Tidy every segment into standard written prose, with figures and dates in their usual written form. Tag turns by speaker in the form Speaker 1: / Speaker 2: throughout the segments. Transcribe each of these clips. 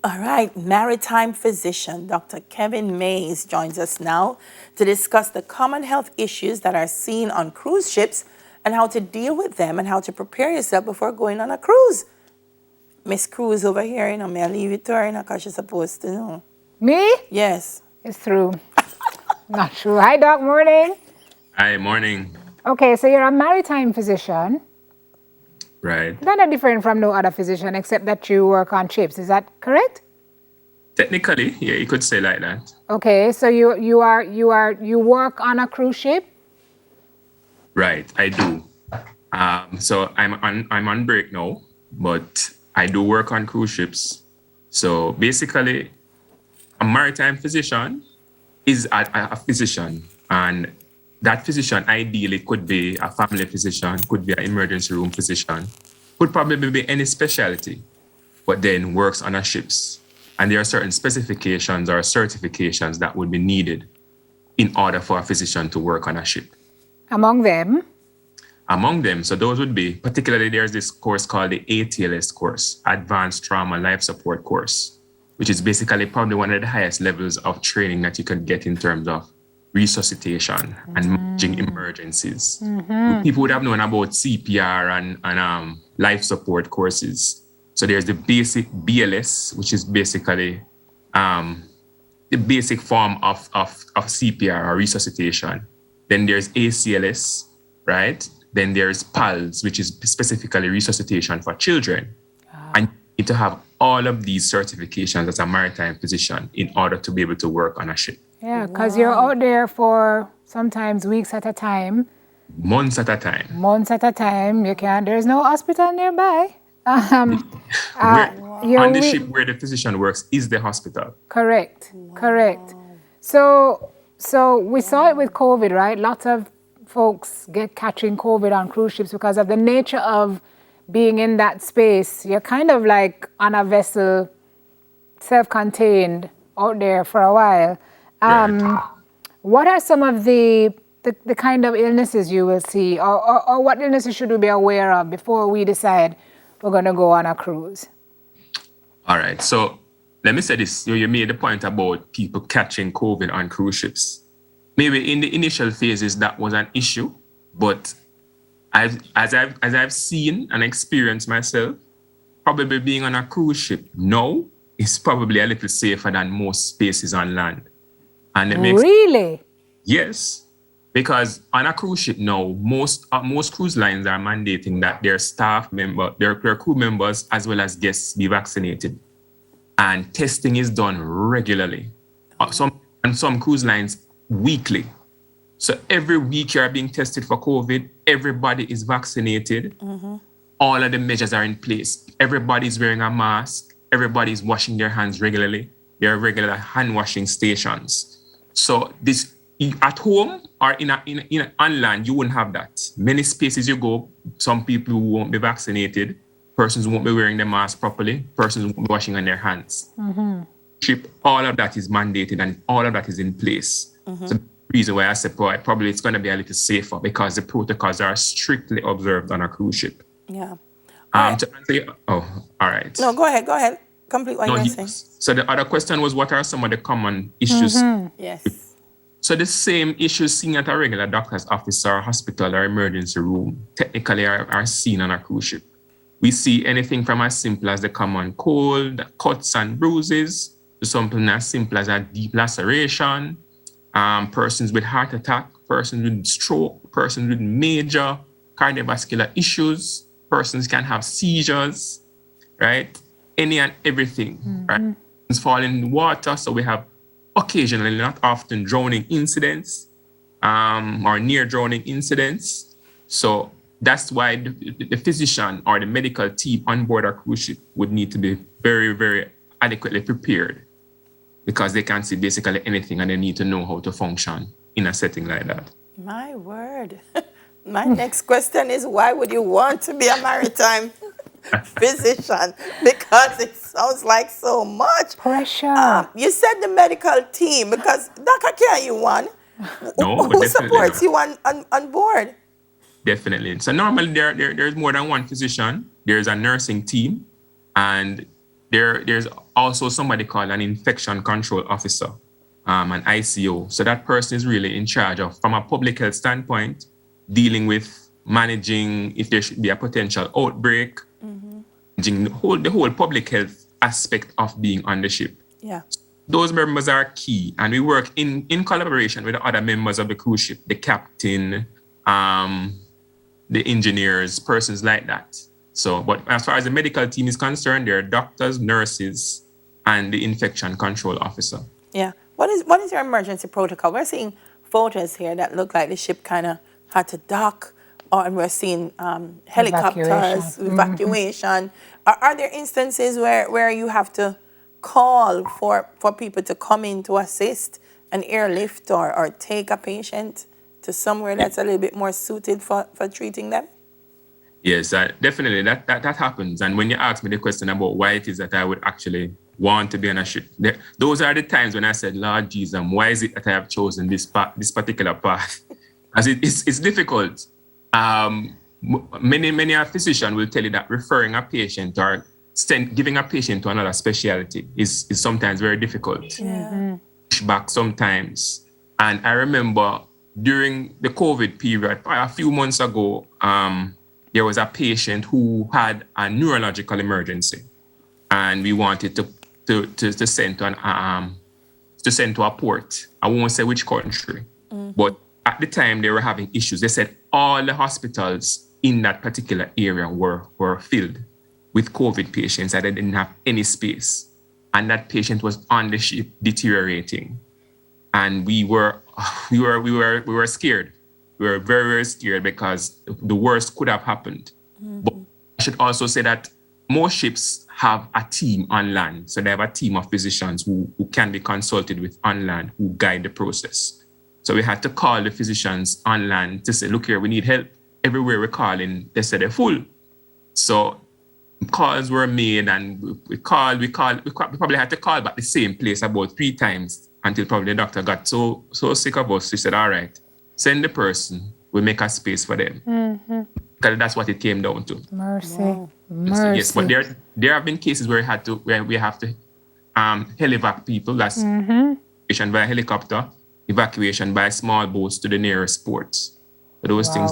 Speaker 1: All right, maritime physician Dr. Kevin Mays joins us now to discuss the common health issues that are seen on cruise ships and how to deal with them and how to prepare yourself before going on a cruise. Miss Cruise over here, may I leave it to her, because she's supposed to know.
Speaker 2: Me?
Speaker 1: Yes.
Speaker 2: It's through. Not true. Hi, Doc. Morning.
Speaker 3: Hi, morning.
Speaker 2: Okay, so you're a maritime physician.
Speaker 3: Right.
Speaker 2: Not different from no other physician except that you work on ships. Is that correct?
Speaker 3: Technically, yeah, you could say like that.
Speaker 2: Okay, so you work on a cruise ship?
Speaker 3: Right, I do. So I'm on break now, but I do work on cruise ships. So basically, a maritime physician is a physician, and that physician ideally could be a family physician, could be an emergency room physician, could probably be any specialty, but then works on a ships. And there are certain specifications or certifications that would be needed in order for a physician to work on a ship.
Speaker 2: Among them?
Speaker 3: Among them, so those would be, particularly there's this course called the ATLS course, Advanced Trauma Life Support course, which is basically probably one of the highest levels of training that you could get in terms of resuscitation and managing emergencies. People would have known about CPR and life support courses. So there's the basic BLS, which is basically the basic form of CPR or resuscitation. Then there's ACLS, right? Then there's PALS, which is specifically resuscitation for children. And you need to have all of these certifications as a maritime physician in order to be able to work on a ship.
Speaker 2: Yeah, because you're out there for sometimes weeks at a time.
Speaker 3: Months at a time.
Speaker 2: Months at a time. There's no hospital nearby.
Speaker 3: On the ship where the physician works is the hospital.
Speaker 2: Correct. So we saw it with COVID, right? Lots of folks catching COVID on cruise ships because of the nature of being in that space. You're kind of like on a vessel, self-contained, out there for a while.
Speaker 3: Right.
Speaker 2: What are some of the kind of illnesses you will see, or what illnesses should we be aware of before we decide we're going to go on a cruise?
Speaker 3: All right. So let me say this. You made the point about people catching COVID on cruise ships. Maybe in the initial phases that was an issue, but as I've seen and experienced myself, probably being on a cruise ship now is probably a little safer than most spaces on land. And it makes
Speaker 2: Really?
Speaker 3: Yes, because on a cruise ship now, most cruise lines are mandating that their their crew members, as well as guests, be vaccinated, and testing is done regularly. Some cruise lines weekly. So every week you are being tested for COVID. Everybody is vaccinated. All of the measures are in place. Everybody is wearing a mask. Everybody is washing their hands regularly. There are regular hand washing stations. So this at home or on land, you wouldn't have that. Many spaces you go, some people won't be vaccinated. Persons won't be wearing their mask properly. Persons won't be washing on their hands. Trip, all of that is mandated and all of that is in place. So the reason why I said probably it's going to be a little safer because the protocols are strictly observed on a cruise ship.
Speaker 1: Yeah.
Speaker 3: To answer you, all right.
Speaker 1: No, go ahead. Complete what you're saying.
Speaker 3: So the other question was, what are some of the common issues?
Speaker 1: Yes.
Speaker 3: So the same issues seen at a regular doctor's office or hospital or emergency room technically are seen on a cruise ship. We see anything from as simple as the common cold, cuts and bruises, to something as simple as a deep laceration, persons with heart attack, persons with stroke, persons with major cardiovascular issues, persons can have seizures, right? Any and everything, right? It's falling in the water, so we have occasionally, not often, drowning incidents or near drowning incidents. So that's why the physician or the medical team on board a cruise ship would need to be very, very adequately prepared because they can't see basically anything and they need to know how to function in a setting like that.
Speaker 1: My word. My next question is, why would you want to be a maritime physician? Because it sounds like so much
Speaker 2: pressure.
Speaker 1: You said the medical team, because Dr. Care you one.
Speaker 3: No,
Speaker 1: Who supports you on board?
Speaker 3: Definitely. So normally there's more than one physician. There's a nursing team, and there's also somebody called an infection control officer, an ICO. So that person is really in charge of, from a public health standpoint, dealing with managing if there should be a potential outbreak, managing the whole public health aspect of being on the ship.
Speaker 1: Yeah.
Speaker 3: Those members are key, and we work in collaboration with the other members of the cruise ship, the captain, the engineers, persons like that. So, but as far as the medical team is concerned, there are doctors, nurses, and the infection control officer.
Speaker 1: Yeah. What is your emergency protocol? We're seeing photos here that look like the ship kind of had to dock, and we're seeing helicopters, evacuation. Are there instances where you have to call for people to come in to assist, an airlift or take a patient to somewhere that's a little bit more suited for treating them?
Speaker 3: Yes, definitely that happens. And when you ask me the question about why it is that I would actually want to be on a ship, those are the times when I said, Lord Jesus, why is it that I have chosen this particular path? As it's difficult. Many a physician will tell you that referring a patient or giving a patient to another specialty is sometimes very difficult.
Speaker 1: Yeah.
Speaker 3: Back sometimes. And I remember during the COVID period, a few months ago, there was a patient who had a neurological emergency, and we wanted to send to a port. I won't say which country, but at the time they were having issues. They said all the hospitals in that particular area were filled with COVID patients, and they didn't have any space. And that patient was on the ship deteriorating. And we were scared. We were very, very scared because the worst could have happened. But I should also say that most ships have a team on land. So they have a team of physicians who can be consulted with on land, who guide the process. So we had to call the physicians on land to say, look here, we need help. Everywhere we're calling, they said they're full. So calls were made, and we probably had to call back the same place about 3 times until probably the doctor got so sick of us. She said, all right, send the person, we'll make a space for them. Because that's what it came down to.
Speaker 2: Mercy.
Speaker 1: Wow.
Speaker 2: Mercy.
Speaker 3: Yes, but there have been cases where we have to helivac people. That's evacuation by helicopter, evacuation by small boats to the nearest ports. So those things.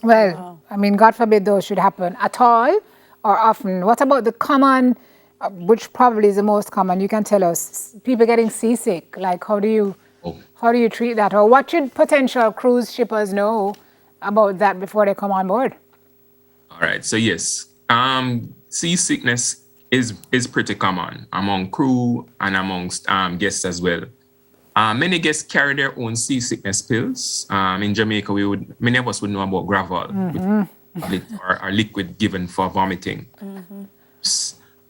Speaker 2: Well, I mean, God forbid those should happen at all or often. What about the common, which probably is the most common? You can tell us, people getting seasick. Like, how do you treat that? Or what should potential cruise shippers know about that before they come on board?
Speaker 3: All right. So yes, seasickness is pretty common among crew and amongst guests as well. Many guests carry their own seasickness pills. In Jamaica, many of us would know about gravel, or liquid given for vomiting.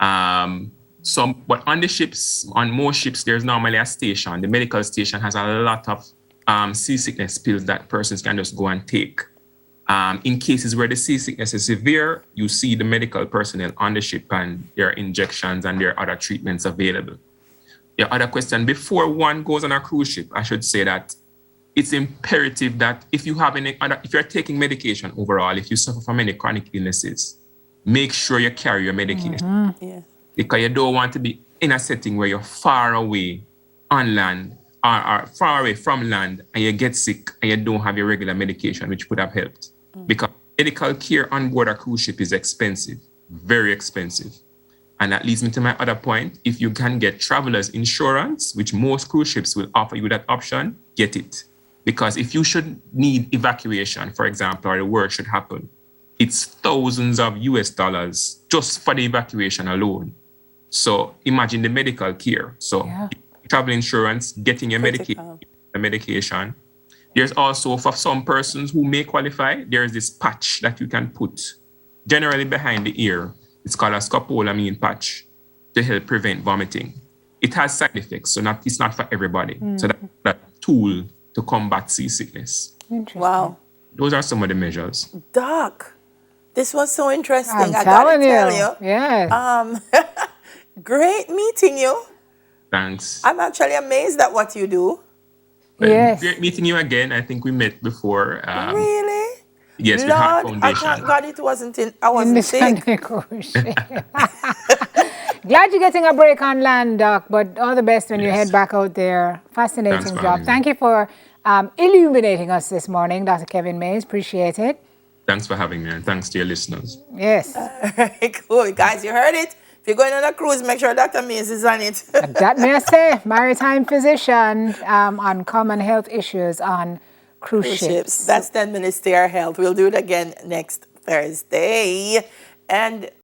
Speaker 3: But on the ships, on most ships, there's normally a station. The medical station has a lot of seasickness pills that persons can just go and take. In cases where the seasickness is severe, you see the medical personnel on the ship, and there are injections and there are other treatments available. The other question, before one goes on a cruise ship, I should say that it's imperative that if you're taking medication overall, if you suffer from any chronic illnesses, make sure you carry your medication.
Speaker 1: Yes.
Speaker 3: Because you don't want to be in a setting where you're far away on land or far away from land, and you get sick and you don't have your regular medication, which would have helped. Because medical care on board a cruise ship is expensive, very expensive. And that leads me to my other point. If you can get traveler's insurance, which most cruise ships will offer you that option, get it. Because if you should need evacuation, for example, or the worst should happen, it's thousands of US dollars just for the evacuation alone. So imagine the medical care. So travel insurance, getting your medication. There's also, for some persons who may qualify, there's this patch that you can put generally behind the ear. It's called a scopolamine patch to help prevent vomiting. It has side effects, so it's not for everybody. So that tool to combat seasickness.
Speaker 2: Interesting.
Speaker 1: Wow.
Speaker 3: Those are some of the measures.
Speaker 1: Doc, this was so interesting.
Speaker 2: I'm telling
Speaker 1: tell you.
Speaker 2: Yes.
Speaker 1: Great meeting you.
Speaker 3: Thanks.
Speaker 1: I'm actually amazed at what you do.
Speaker 3: Well,
Speaker 2: Yes.
Speaker 3: Great meeting you again. I think we met before.
Speaker 1: Really?
Speaker 3: Yes, with
Speaker 1: Lord,
Speaker 3: Heart
Speaker 1: I
Speaker 3: Foundation.
Speaker 1: thank God it wasn't I
Speaker 2: In
Speaker 1: wasn't
Speaker 2: the
Speaker 1: sick.
Speaker 2: Sunday cruise ship. Glad you're getting a break on land, Doc, but all the best when you
Speaker 3: Yes.
Speaker 2: head back out there.
Speaker 3: Thanks
Speaker 2: Fascinating
Speaker 3: for
Speaker 2: job.
Speaker 3: having me.
Speaker 2: Thank you for illuminating us this morning, Dr. Kevin Mays. Appreciate it.
Speaker 3: Thanks for having me, and thanks to your listeners.
Speaker 2: Yes.
Speaker 1: Cool, guys, you heard it. If you're going on a cruise, make sure Dr. Mays is on it.
Speaker 2: That may I say, maritime physician on common health issues on cruise ships.
Speaker 1: That's 10 minutes to our health. We'll do it again next Thursday. And